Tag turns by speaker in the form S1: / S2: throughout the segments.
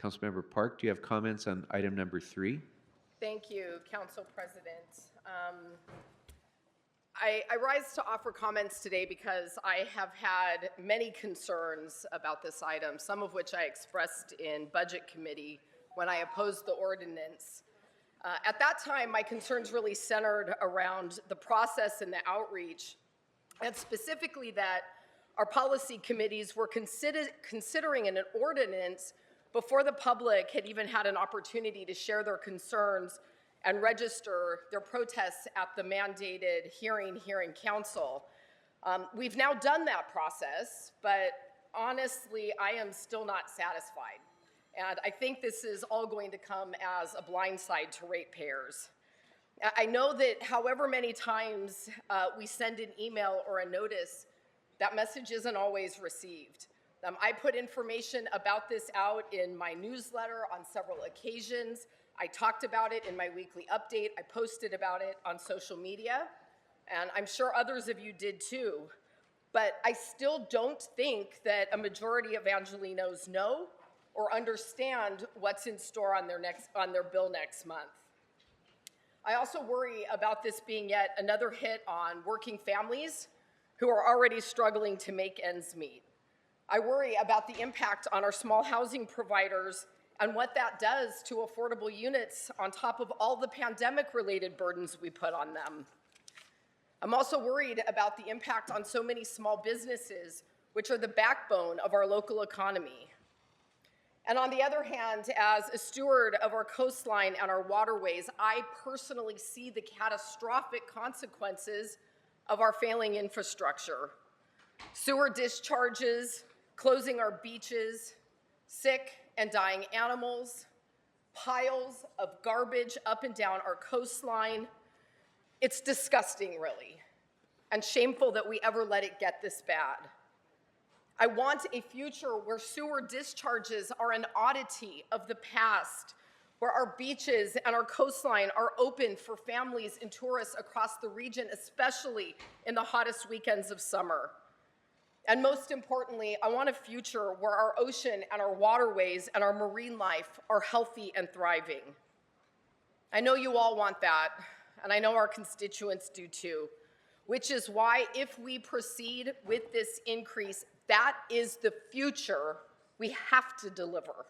S1: Councilmember Park, do you have comments on item number 3?
S2: Thank you, Council President. I rise to offer comments today because I have had many concerns about this item, some of which I expressed in Budget Committee when I opposed the ordinance. At that time, my concerns really centered around the process and the outreach, and specifically that our policy committees were considering an ordinance before the public had even had an opportunity to share their concerns and register their protests at the mandated hearing here in council. We've now done that process, but honestly, I am still not satisfied. And I think this is all going to come as a blindside to ratepayers. I know that however many times we send an email or a notice, that message isn't always received. I put information about this out in my newsletter on several occasions. I talked about it in my weekly update. I posted about it on social media, and I'm sure others of you did too. But I still don't think that a majority of Angelenos know or understand what's in store on their bill next month. I also worry about this being yet another hit on working families who are already struggling to make ends meet. I worry about the impact on our small housing providers and what that does to affordable units on top of all the pandemic-related burdens we put on them. I'm also worried about the impact on so many small businesses, which are the backbone of our local economy. And on the other hand, as a steward of our coastline and our waterways, I personally see the catastrophic consequences of our failing infrastructure. Sewer discharges, closing our beaches, sick and dying animals, piles of garbage up and down our coastline. It's disgusting, really, and shameful that we ever let it get this bad. I want a future where sewer discharges are an oddity of the past, where our beaches and our coastline are open for families and tourists across the region, especially in the hottest weekends of summer. And most importantly, I want a future where our ocean and our waterways and our marine life are healthy and thriving. I know you all want that, and I know our constituents do too, which is why if we proceed with this increase, that is the future we have to deliver.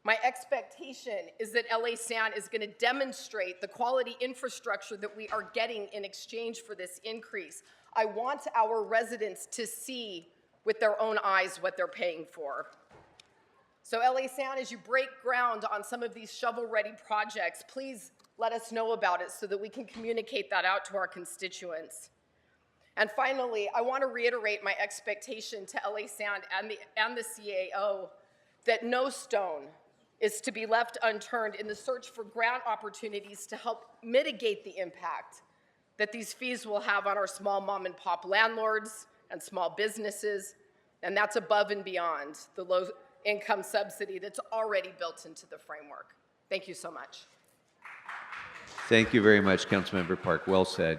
S2: My expectation is that LA San is going to demonstrate the quality infrastructure that we are getting in exchange for this increase. I want our residents to see with their own eyes what they're paying for. So LA San, as you break ground on some of these shovel-ready projects, please let us know about it so that we can communicate that out to our constituents. And finally, I want to reiterate my expectation to LA San and the CAO that no stone is to be left unturned in the search for grant opportunities to help mitigate the impact that these fees will have on our small mom and pop landlords and small businesses, and that's above and beyond the low income subsidy that's already built into the framework. Thank you so much.
S1: Thank you very much, Councilmember Park. Well said.